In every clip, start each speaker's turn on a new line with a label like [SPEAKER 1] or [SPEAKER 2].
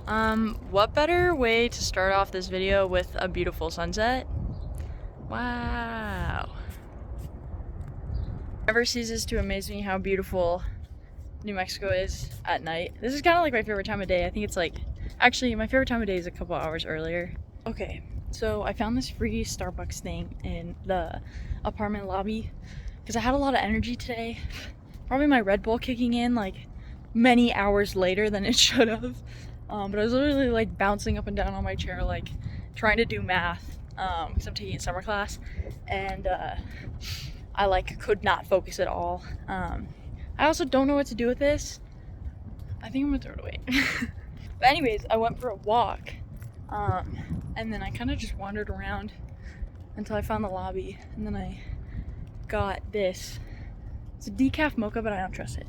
[SPEAKER 1] What better way to start off this video with a beautiful sunset? Wow. Never ceases to amaze me how beautiful New Mexico is at night. This is kind of like my favorite time of day. I think it's like, actually, my favorite time of day is a couple hours earlier. Okay, so I found this free Starbucks thing in the apartment lobby because I had a lot of energy today. Probably my Red Bull kicking in like many hours later than it should have. But I was literally like bouncing up and down on my chair, like trying to do math because I'm taking a summer class, and I like could not focus at all. I also don't know what to do with this. I think I'm gonna throw it away. But anyways, I went for a walk, and then I kind of just wandered around until I found the lobby, and then I got this. It's a decaf mocha, but I don't trust it.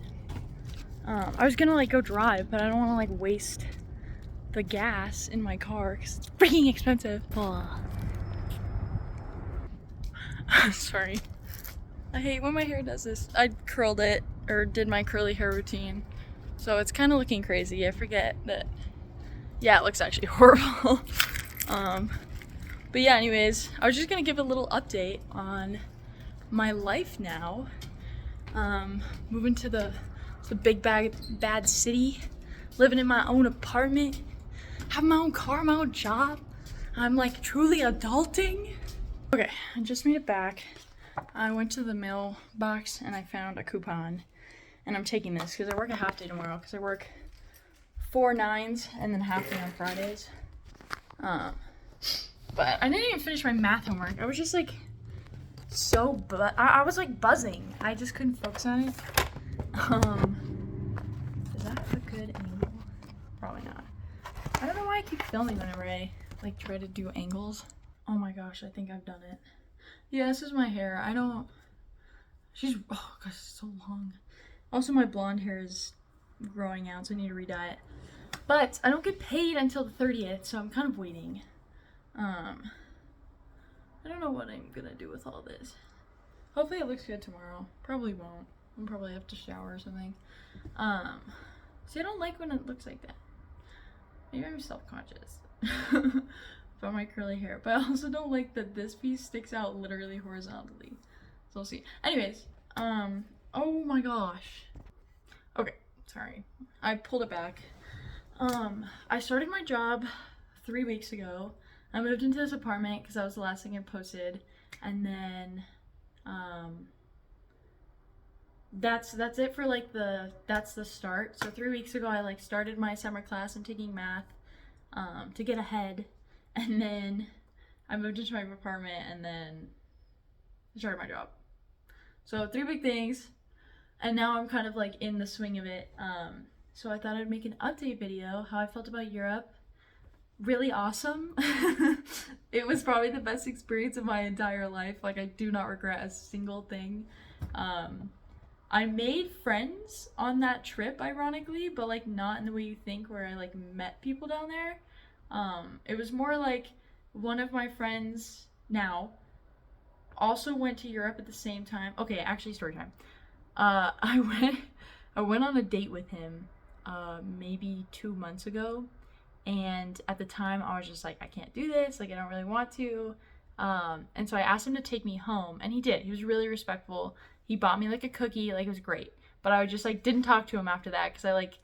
[SPEAKER 1] I was gonna like go drive, but I don't want to like waste the gas in my car because it's freaking expensive. Oh. Sorry. I hate when my hair does this. I curled it or did my curly hair routine, so it's kind of looking crazy. I forget that. Yeah, it looks actually horrible. But yeah, anyways, I was just gonna give a little update on my life now. Moving to the big bad city, living in my own apartment, having my own car, my own job. I'm like truly adulting. Okay, I just made it back. I went to the mailbox and I found a coupon, and I'm taking this because I work a half day tomorrow because I work 4 9s and then half day on Fridays. But I didn't even finish my math homework. I was just like I was like buzzing. I just couldn't focus on it. Is that a good angle? Probably not. I don't know why I keep filming whenever I like try to do angles. Oh my gosh, I think I've done it. Yeah, this is my hair. Oh gosh, it's so long. Also, my blonde hair is growing out, so I need to re-dye it. But I don't get paid until the 30th, so I'm kind of waiting. I don't know what I'm gonna do with all this. Hopefully it looks good tomorrow. Probably won't. I'll probably have to shower or something. See, I don't like when it looks like that. Maybe I'm self-conscious about my curly hair, but I also don't like that this piece sticks out literally horizontally. So we'll see. Anyways, oh my gosh. Okay, sorry. I pulled it back. I started my job 3 weeks ago. I moved into this apartment because that was the last thing I posted, and then that's it for like that's the start. So 3 weeks ago I like started my summer class. I'm taking math to get ahead, and then I moved into my apartment, and then I started my job. So 3 big things, and now I'm kind of like in the swing of it. So I thought I'd make an update video how I felt about Europe. Really awesome. It was probably the best experience of my entire life. Like, I do not regret a single thing. I made friends on that trip, ironically, but like not in the way you think, where I like met people down there. It was more like one of my friends now also went to Europe at the same time. Okay, actually, story time. I went on a date with him maybe 2 months ago, and at the time I was just like, I can't do this, like I don't really want to. And so I asked him to take me home, and he did. He was really respectful. He bought me like a cookie, like it was great. But I just like didn't talk to him after that because I like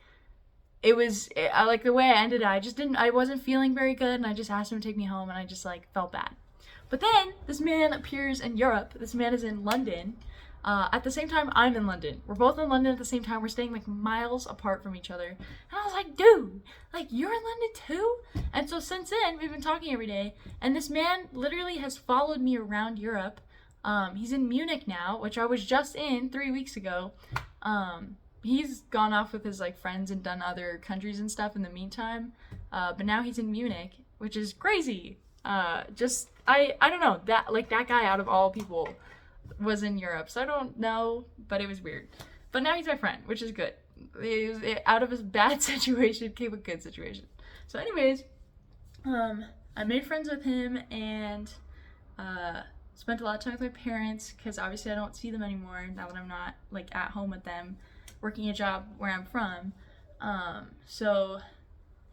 [SPEAKER 1] the way I ended it. I wasn't feeling very good, and I just asked him to take me home, and I just like felt bad. But then this man appears in Europe. This man is in London. At the same time, I'm in London. We're both in London at the same time. We're staying like miles apart from each other. And I was like, dude, like you're in London too? And so since then, we've been talking every day. And this man literally has followed me around Europe. He's in Munich now, which I was just in 3 weeks ago. He's gone off with his like friends and done other countries and stuff in the meantime. But now he's in Munich, which is crazy. I don't know, that guy out of all people was in Europe, so I don't know, but it was weird. But now he's my friend, which is good. Out of his bad situation came a good situation. So anyways, I made friends with him, and spent a lot of time with my parents because obviously I don't see them anymore now that I'm not like at home with them, working a job where I'm from. So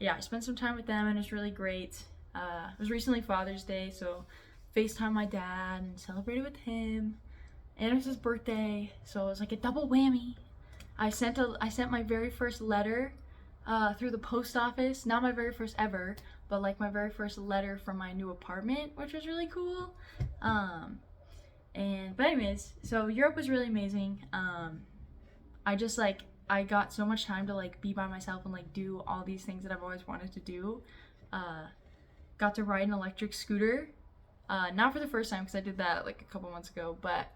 [SPEAKER 1] yeah, I spent some time with them and it was really great. It was recently Father's Day, so FaceTime my dad and celebrated with him. And it was his birthday, so it was like a double whammy. I sent my very first letter through the post office. Not my very first ever, but like my very first letter from my new apartment, which was really cool. But anyways, so Europe was really amazing. I got so much time to like be by myself and like do all these things that I've always wanted to do. Got to ride an electric scooter. Not for the first time because I did that like a couple months ago, but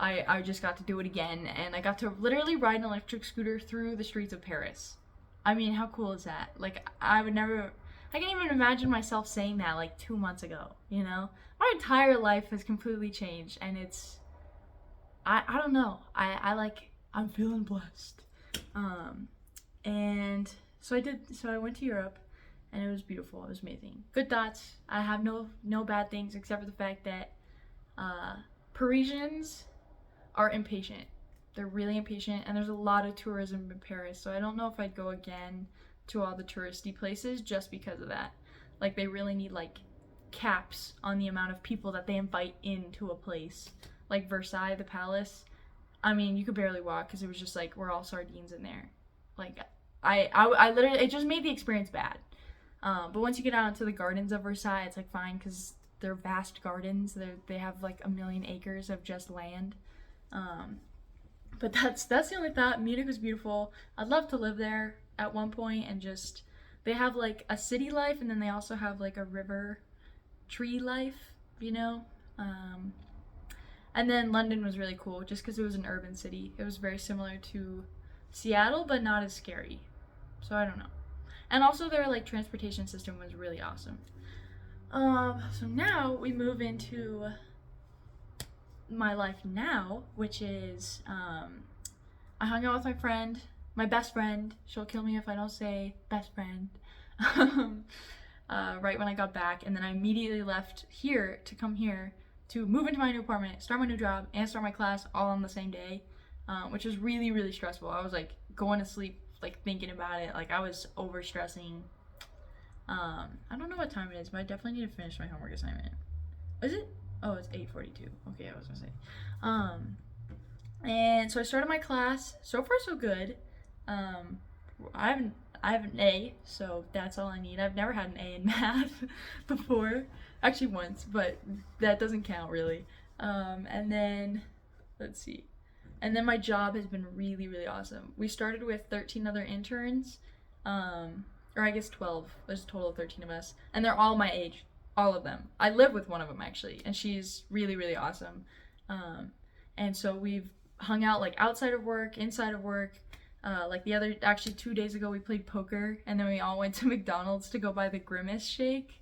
[SPEAKER 1] I just got to do it again, and I got to literally ride an electric scooter through the streets of Paris. I mean, how cool is that? Like, I can't even imagine myself saying that like 2 months ago, you know? My entire life has completely changed, and I don't know. I'm feeling blessed. And so I went to Europe, and it was beautiful. It was amazing. Good thoughts. I have no bad things except for the fact that Parisians are impatient. They're really impatient, and there's a lot of tourism in Paris, so I don't know if I'd go again to all the touristy places just because of that. Like, they really need like caps on the amount of people that they invite into a place. Like Versailles, the palace. I mean, you could barely walk because it was just like we're all sardines in there. Like, I literally, it just made the experience bad. But once you get out into the gardens of Versailles, it's like fine because they're vast gardens. They have like 1 million acres of just land. But that's the only thought. Munich was beautiful. I'd love to live there at one point and just, they have like a city life and then they also have like a river tree life, you know? And then London was really cool just because it was an urban city. It was very similar to Seattle, but not as scary. So I don't know. And also their like transportation system was really awesome. So now we move into my life now, which is I hung out with my best friend. She'll kill me if I don't say best friend. Right when I got back, and then I immediately left here to come here to move into my new apartment, start my new job, and start my class all on the same day, which was really, really stressful. I was like going to sleep like thinking about it. Like I was over stressing. I don't know what time it is, but I definitely need to finish my homework assignment. Is it? Oh, it's 8:42. Okay, I was gonna say. And so I started my class. So far, so good. I have an A, so that's all I need. I've never had an A in math before. Actually, once, but that doesn't count really. And then, let's see. And then my job has been really, really awesome. We started with 13 other interns, or I guess 12. There's a total of 13 of us, and they're all my age. All of them. I live with one of them actually, and she's really, really awesome. And so we've hung out like outside of work, inside of work. Like 2 days ago we played poker, and then we all went to McDonald's to go buy the Grimace shake.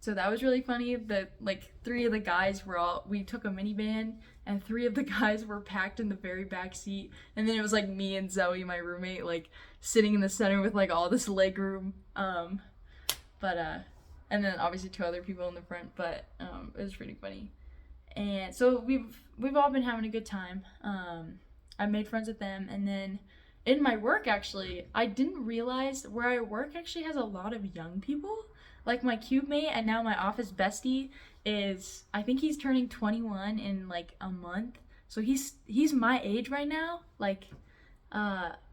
[SPEAKER 1] So that was really funny. That like 3 of the guys we took a minivan, and 3 of the guys were packed in the very back seat, and then it was like me and Zoe, my roommate, like sitting in the center with like all this leg room. And then obviously 2 other people in the front, but it was pretty funny. And so we've all been having a good time. I made friends with them, and then in my work actually, I didn't realize where I work actually has a lot of young people. Like my cube mate and now my office bestie I think he's turning 21 in like a month. So he's my age right now. Like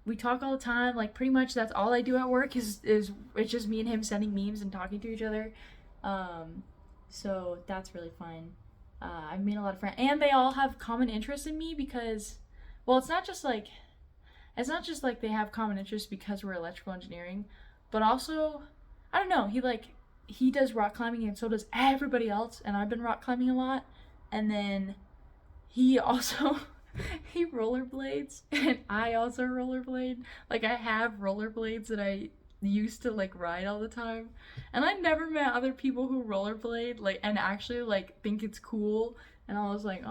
[SPEAKER 1] we talk all the time. Like pretty much that's all I do at work is it's just me and him sending memes and talking to each other. So that's really fun. I've made a lot of friends, and they all have common interests in me because, well, it's not just like they have common interests because we're electrical engineering, but also, I don't know, he does rock climbing and so does everybody else, and I've been rock climbing a lot, and then he also he rollerblades and I also rollerblade. Like I have rollerblades that I used to like ride all the time, and I never met other people who rollerblade like and actually like think it's cool, and I was like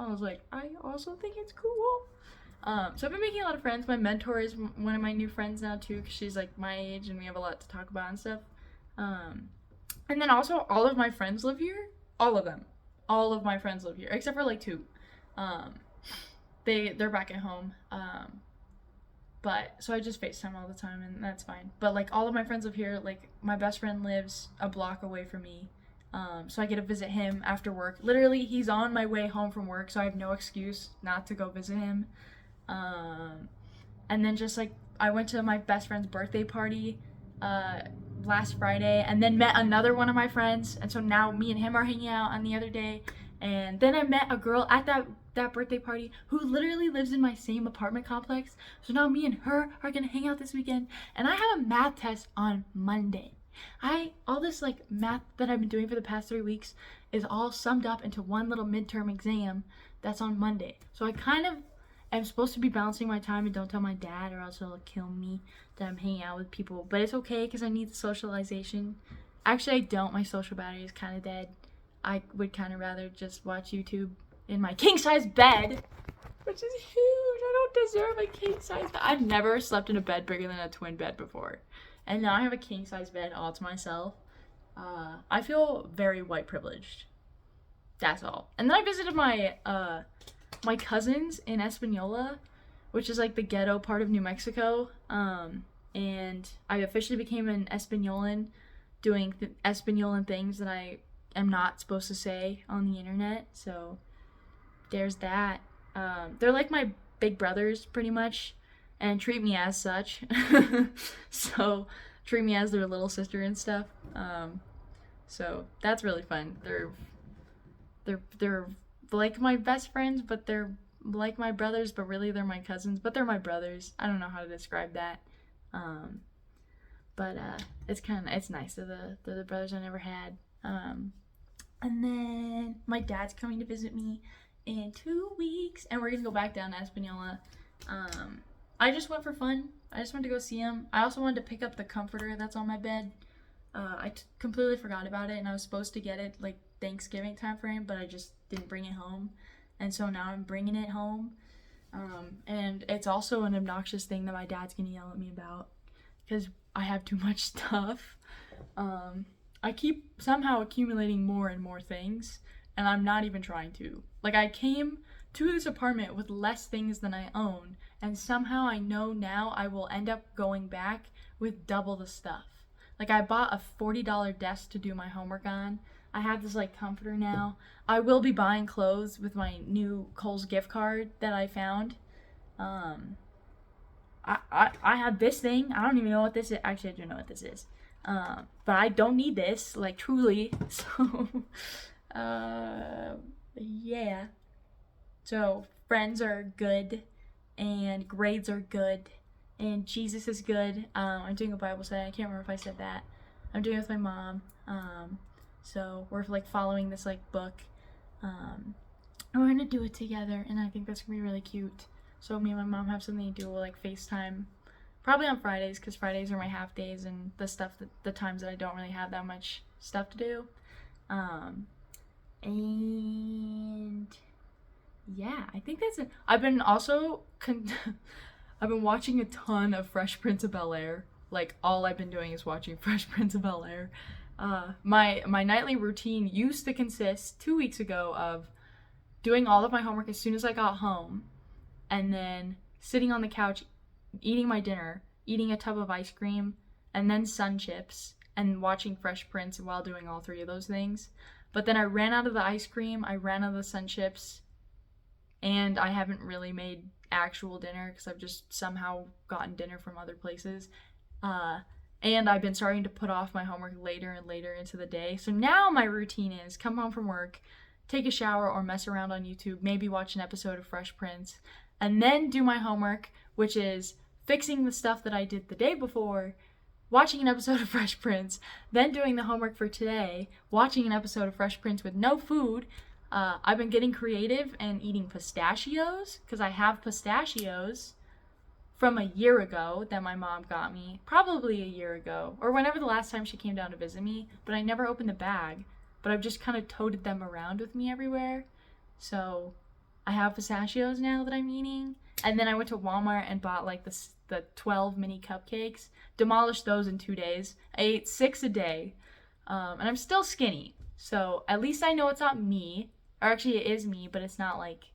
[SPEAKER 1] I also think it's cool. So I've been making a lot of friends. My mentor is one of my new friends now too, because she's like my age and we have a lot to talk about and stuff. And then also all of my friends live here. All of my friends live here except for like 2. They're back at home. But so I just FaceTime all the time, and that's fine. But like all of my friends live here. Like my best friend lives a block away from me, so I get to visit him after work. Literally, he's on my way home from work, so I have no excuse not to go visit him. And then just like I went to my best friend's birthday party last Friday, and then met another one of my friends, and so now me and him are hanging out on the other day. And then I met a girl at that birthday party who literally lives in my same apartment complex. So now me and her are gonna hang out this weekend. And I have a math test on Monday. All this like math that I've been doing for the past 3 weeks is all summed up into one little midterm exam that's on Monday. So I kind of am supposed to be balancing my time and don't tell my dad or else he'll kill me that I'm hanging out with people. But it's okay because I need the socialization. Actually, I don't. My social battery is kind of dead. I would kind of rather just watch YouTube in my king-size bed, which is huge. I don't deserve a king-size bed. I've never slept in a bed bigger than a twin bed before. And now I have a king-size bed all to myself. I feel very white privileged. That's all. And then I visited my cousins in Espanola, which is like the ghetto part of New Mexico. And I officially became an Espanolan, doing Espanolan things that I am not supposed to say on the internet. So there's that. They're like my big brothers pretty much, and treat me as such. So treat me as their little sister and stuff. So that's really fun. They're like my best friends, but they're like my brothers, but really they're my cousins, but they're my brothers. I don't know how to describe that. But it's nice. They're the brothers I never had. And then my dad's coming to visit me in 2 weeks, and we're gonna go back down to Espanola. I just went for fun. I just went to go see him. I also wanted to pick up the comforter that's on my bed. I completely forgot about it, and I was supposed to get it like Thanksgiving time frame, but I just didn't bring it home, and so now I'm bringing it home. And it's also an obnoxious thing that my dad's gonna yell at me about because I have too much stuff. I keep somehow accumulating more and more things, and I'm not even trying to. Like, I came to this apartment with less things than I own, and somehow I know now I will end up going back with double the stuff. Like, I bought a $40 desk to do my homework on. I have this, like, comforter now. I will be buying clothes with my new Kohl's gift card that I found. I have this thing. I don't even know what this is. Actually, I do know what this is. But I don't need this, like, truly. So, yeah. So, friends are good, and grades are good, and Jesus is good. I'm doing a Bible study. I can't remember if I said that. I'm doing it with my mom. So we're, like, following this, like, book. And we're gonna do it together, and I think that's gonna be really cute. So me and my mom have something to do, like, FaceTime. Probably on Fridays, because Fridays are my half days and the times that I don't really have that much stuff to do. And yeah, I think that's it. I've been also I've been watching a ton of Fresh Prince of Bel-Air. Like, all I've been doing is watching Fresh Prince of Bel-Air. My nightly routine used to consist 2 weeks ago of doing all of my homework as soon as I got home, and then sitting on the couch eating my dinner, eating a tub of ice cream, and then Sun Chips, and watching Fresh Prince while doing all three of those things. But then I ran out of the ice cream, I ran out of the Sun Chips, and I haven't really made actual dinner because I've just somehow gotten dinner from other places. And I've been starting to put off my homework later and later into the day. So now my routine is come home from work, take a shower or mess around on YouTube, maybe watch an episode of Fresh Prince, and then do my homework, which is fixing the stuff that I did the day before, watching an episode of Fresh Prince, then doing the homework for today, watching an episode of Fresh Prince with no food. I've been getting creative and eating pistachios, because I have pistachios from a year ago that my mom got me, probably a year ago, or whenever the last time she came down to visit me, but I never opened the bag, but I've just kind of toted them around with me everywhere. So I have pistachios now that I'm eating. And then I went to Walmart and bought like the 12 mini cupcakes, demolished those in 2 days. I ate 6 a day, and I'm still skinny. So at least I know it's not me, or actually it is me, but it's not like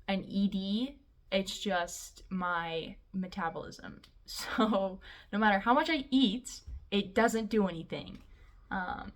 [SPEAKER 1] an ED It's just my metabolism. So no matter how much I eat, it doesn't do anything. Um,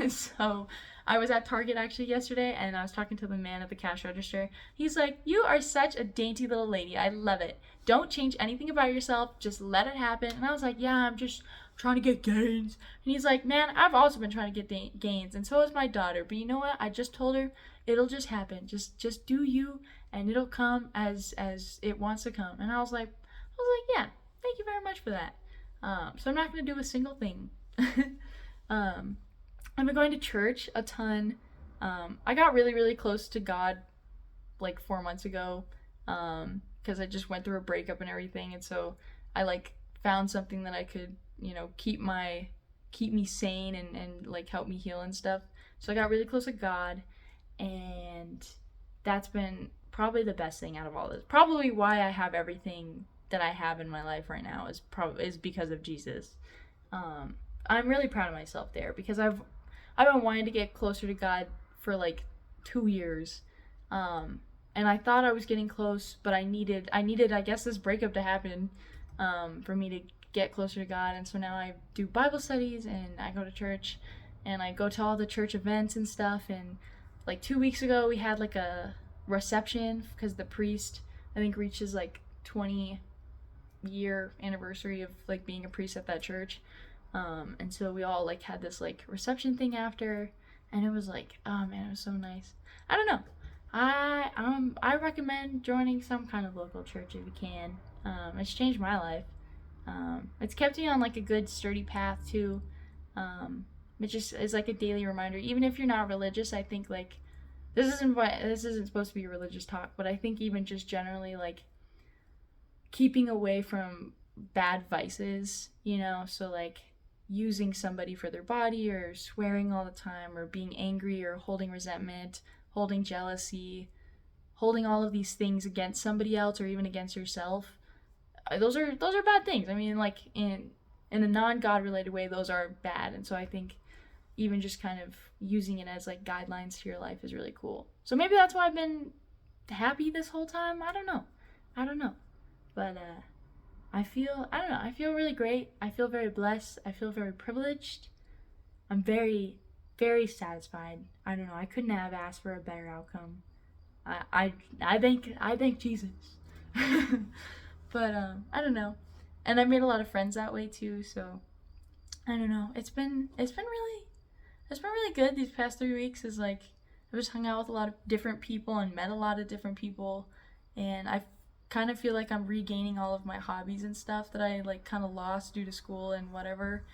[SPEAKER 1] so I was at Target actually yesterday, and I was talking to the man at the cash register. He's like, "You are such a dainty little lady. I love it. Don't change anything about yourself. Just let it happen." And I was like, "Yeah, I'm just trying to get gains." And he's like, "Man, I've also been trying to get gains, and so is my daughter. But you know what? I just told her it'll just happen. Just do you, and it'll come as it wants to come." And yeah, thank you very much for that. So I'm not gonna do a single thing. um, I've been going to church a ton. I got really, really close to God like 4 months ago, because I just went through a breakup and everything, and so I like found something that I could, keep me sane and like help me heal and stuff. So I got really close to God, and that's been probably the best thing out of all this. Probably why I have everything that I have in my life right now is because of Jesus. I'm really proud of myself there because I've been wanting to get closer to God for like 2 years, and I thought I was getting close, but I needed I guess this breakup to happen, for me to get closer to God. And so now I do Bible studies and I go to church and I go to all the church events and stuff. And like 2 weeks ago we had like a reception because the priest I think reaches like 20-year anniversary of like being a priest at that church. And so we all like had this like reception thing after, and it was like, oh man, it was so nice. I don't know. I recommend joining some kind of local church if you can. It's changed my life. It's kept me on like a good sturdy path too. It just is like a daily reminder. Even if you're not religious, I think like this isn't supposed to be a religious talk, but I think even just generally like keeping away from bad vices, so like using somebody for their body or swearing all the time or being angry or holding resentment, holding jealousy, holding all of these things against somebody else or even against yourself. Those are bad things. I mean, like in a non-God related way, those are bad. And so I think even just kind of using it as like guidelines to your life is really cool. So maybe that's why I've been happy this whole time. I don't know. But I feel really great. I feel very blessed. I feel very privileged. I'm very, very satisfied. I don't know. I couldn't have asked for a better outcome. I thank Jesus. But I don't know. And I made a lot of friends that way too. So I don't know. It's been really good these past 3 weeks. Is like I just hung out with a lot of different people and met a lot of different people, and I kind of feel like I'm regaining all of my hobbies and stuff that I like kind of lost due to school and whatever.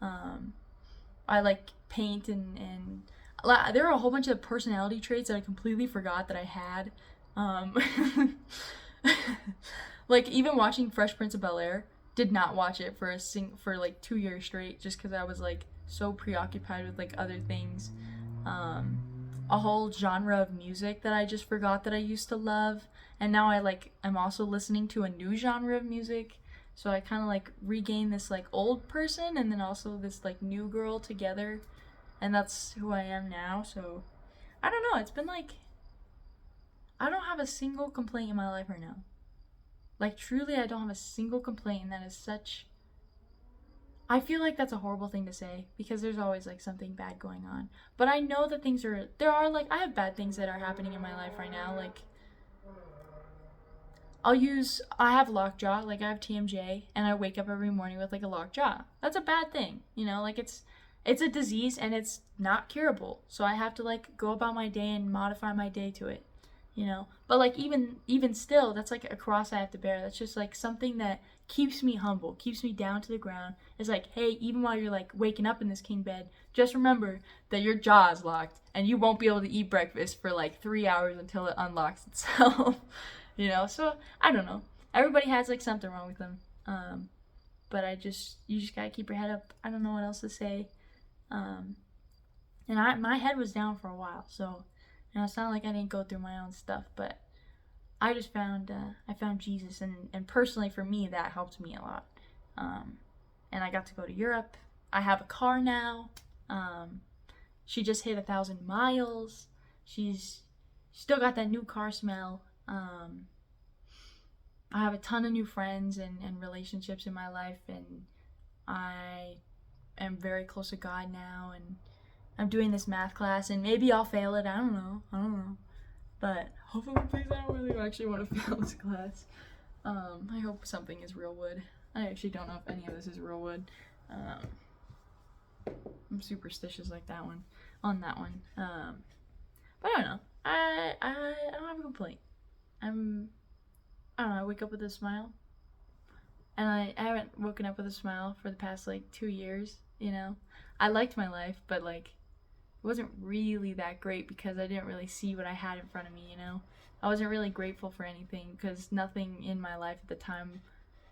[SPEAKER 1] I like paint and there are a whole bunch of personality traits that I completely forgot that I had. Like even watching Fresh Prince of Bel-Air, did not watch it for like 2 years straight just because I was like so preoccupied with like other things. A whole genre of music that I just forgot that I used to love, and now I'm also listening to a new genre of music, so I kind of like regain this like old person and then also this like new girl together, and that's who I am now. So I don't know, it's been like I don't have a single complaint in my life right now. Like truly I don't have a single complaint, and that is such, I feel like that's a horrible thing to say because there's always like something bad going on. But I know that there are like, I have bad things that are happening in my life right now. Like, I have lockjaw, like I have TMJ, and I wake up every morning with like a lockjaw. That's a bad thing, like it's a disease and it's not curable. So I have to like go about my day and modify my day to it, But like even still, that's like a cross I have to bear. That's just like something that keeps me humble, keeps me down to the ground. It's like, hey, even while you're like waking up in this king bed, just remember that your jaw is locked and you won't be able to eat breakfast for like 3 hours until it unlocks itself. So I don't know. Everybody has like something wrong with them. But you just gotta keep your head up. I don't know what else to say. And my head was down for a while, so it's not like I didn't go through my own stuff, but I just found Jesus, and personally for me that helped me a lot. And I got to go to Europe. I have a car now. She just hit 1,000 miles. She's still got that new car smell. I have a ton of new friends and relationships in my life, and I am very close to God now, and I'm doing this math class, and maybe I'll fail it. I don't know. But hopefully, please, I don't really actually want to fail this class. I hope something is real wood. I actually don't know if any of this is real wood. I'm superstitious like that one, on that one. But I don't know. I don't have a complaint. I don't know, I wake up with a smile. And I haven't woken up with a smile for the past like 2 years, you know? I liked my life, but like it wasn't really that great because I didn't really see what I had in front of me, you know? I wasn't really grateful for anything because nothing in my life at the time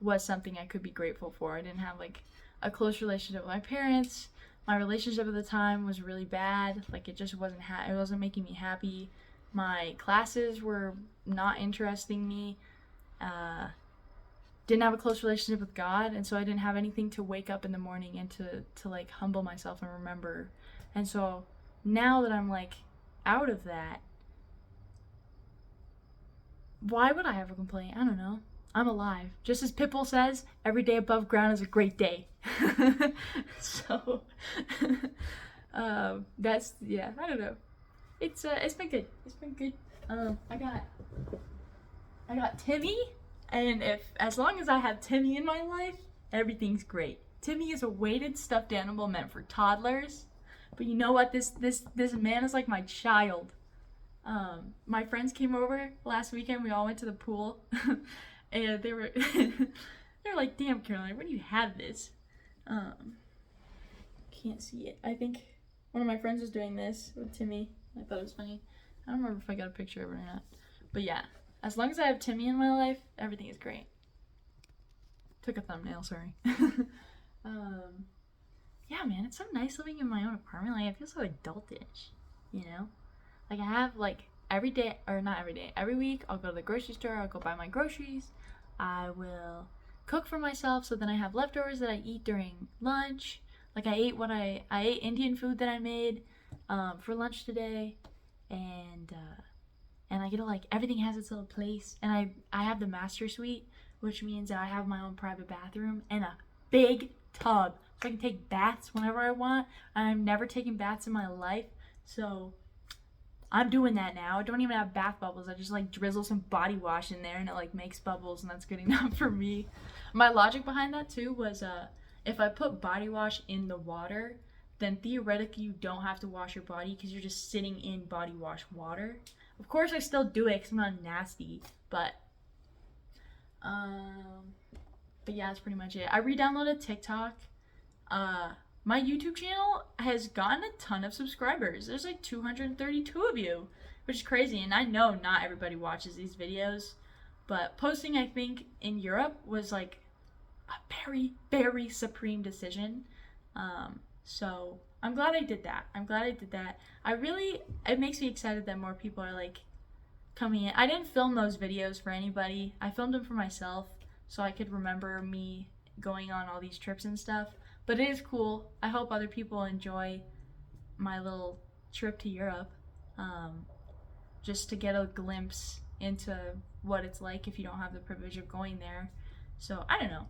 [SPEAKER 1] was something I could be grateful for. I didn't have like a close relationship with my parents. My relationship at the time was really bad. Like it just wasn't it wasn't making me happy. My classes were not interesting me. Didn't have a close relationship with God, and so I didn't have anything to wake up in the morning and to like humble myself and remember. And so now that I'm like out of that, why would I have a complaint? I don't know. I'm alive. Just as Pitbull says, every day above ground is a great day. So that's, yeah, I don't know. It's been good. It's been good. I got Timmy, and as long as I have Timmy in my life, everything's great. Timmy is a weighted stuffed animal meant for toddlers, but you know what? This man is like my child. My friends came over last weekend. We all went to the pool, and they were like, "Damn, Caroline, where do you have this?" Can't see it. I think one of my friends was doing this with Timmy. I thought it was funny. I don't remember if I got a picture of it or not. But yeah, as long as I have Timmy in my life, everything is great. Took a thumbnail, sorry. Yeah, man, it's so nice living in my own apartment. Like, I feel so adultish, you know? Like, I have, like, every day, or not every day, every week, I'll go to the grocery store, I'll go buy my groceries, I will cook for myself, so then I have leftovers that I eat during lunch. Like, I ate Indian food that I made, for lunch today, and I get to, like, everything has its little place, and I have the master suite, which means that I have my own private bathroom, and a big tub, so I can take baths whenever I want. I've never taken baths in my life, so I'm doing that now. I don't even have bath bubbles. I just like drizzle some body wash in there and it like makes bubbles, and that's good enough for me. My logic behind that too was if I put body wash in the water, then theoretically you don't have to wash your body because you're just sitting in body wash water. Of course I still do it because I'm not nasty, but yeah, that's pretty much it. I re-downloaded TikTok. My YouTube channel has gotten a ton of subscribers. There's like 232 of you, which is crazy. And I know not everybody watches these videos, but posting, I think, in Europe was like a very, very supreme decision. So I'm glad I did that. It makes me excited that more people are like coming in. I didn't film those videos for anybody. I filmed them for myself so I could remember me going on all these trips and stuff. But it is cool. I hope other people enjoy my little trip to Europe, just to get a glimpse into what it's like if you don't have the privilege of going there. So, I don't know.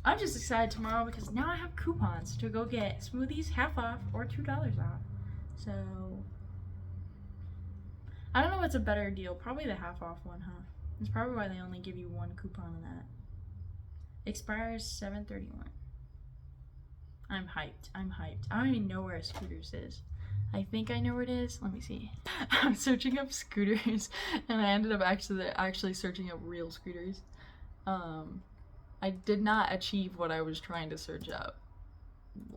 [SPEAKER 1] I'm just excited tomorrow because now I have coupons to go get smoothies half off or $2 off. So, I don't know what's a better deal. Probably the half off one, huh? It's probably why they only give you one coupon of that. Expires 7/31. I'm hyped. I don't even know where a Scooters is. I think I know where it is. Let me see. I'm searching up Scooters, and I ended up actually searching up real Scooters. I did not achieve what I was trying to search up.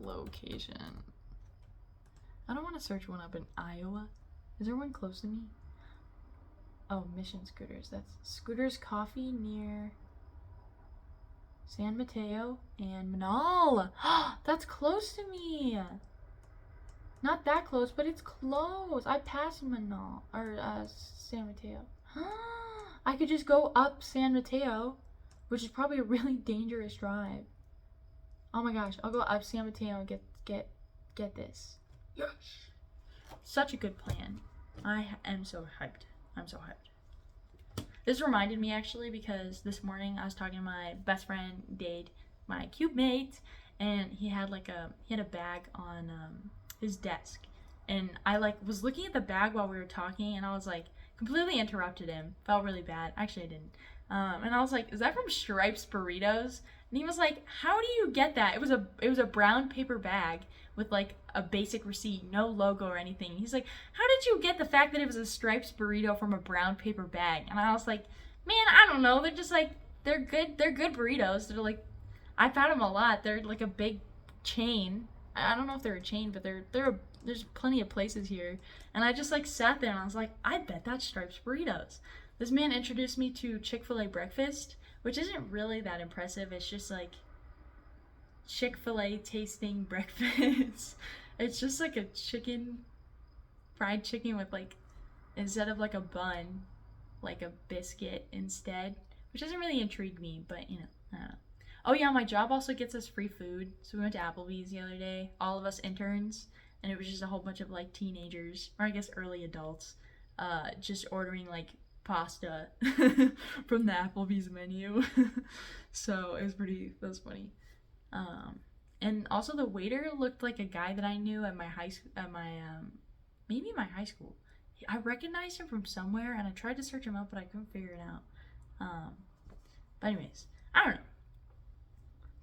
[SPEAKER 1] Location. I don't want to search one up in Iowa. Is there one close to me? Oh, Mission Scooters. That's Scooters Coffee near San Mateo and Manal. That's close to me. Not that close, but it's close. I passed Manal or San Mateo. I could just go up San Mateo, which is probably a really dangerous drive. Oh my gosh, I'll go up San Mateo and get this. Yes. Such a good plan. I am so hyped. I'm so hyped. This reminded me actually because this morning I was talking to my best friend Dade, my cube mate, and he had a bag on his desk, and I like was looking at the bag while we were talking, and I was like completely interrupted him. Felt really bad. Actually, I didn't. And I was like, "Is that from Stripes Burritos?" And he was like, "How do you get that?" It was a brown paper bag with like a basic receipt, no logo or anything. He's like, "How did you get the fact that it was a Stripes burrito from a brown paper bag?" And I was like, "Man, I don't know. They're just like they're good. They're good burritos. They're like I've had them a lot. They're like a big chain. I don't know if they're a chain, but there's plenty of places here." And I just like sat there and I was like, "I bet that's Stripes Burritos." This man introduced me to Chick-fil-A breakfast, which isn't really that impressive. It's just like Chick-fil-A tasting breakfast. It's just like a fried chicken with like, instead of like a bun, like a biscuit instead, which doesn't really intrigue me, but you know, I don't know. Oh yeah, my job also gets us free food. So we went to Applebee's the other day, all of us interns, and it was just a whole bunch of like teenagers, or I guess early adults, just ordering like pasta from the Applebee's menu. So that was funny. And also the waiter looked like a guy that I knew at my maybe my high school. I recognized him from somewhere, and I tried to search him up, but I couldn't figure it out. But anyways, I don't know.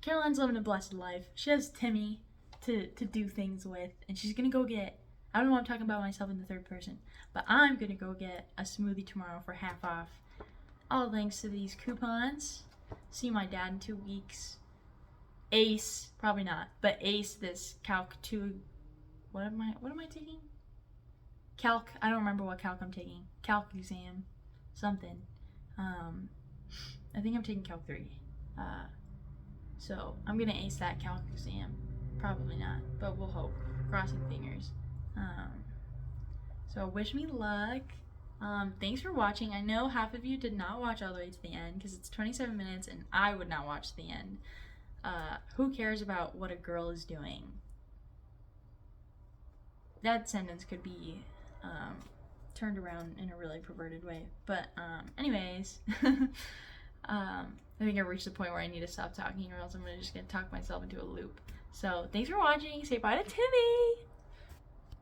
[SPEAKER 1] Caroline's living a blessed life. She has Timmy to do things with, and she's gonna go get. I don't know why I'm talking about myself in the third person, but I'm gonna go get a smoothie tomorrow for half off. All thanks to these coupons. See my dad in 2 weeks. Ace, probably not, but Ace this Calc 2. What am I taking? Calc. I don't remember what Calc I'm taking. Calc exam, something. I think I'm taking Calc 3. So I'm gonna ace that Calc exam. Probably not, but we'll hope. Crossing fingers. So wish me luck. Thanks for watching. I know half of you did not watch all the way to the end because it's 27 minutes and I would not watch the end. Who cares about what a girl is doing? That sentence could be turned around in a really perverted way. But anyways, I think I reached the point where I need to stop talking or else I'm just gonna talk myself into a loop. So thanks for watching. Say bye to Timmy.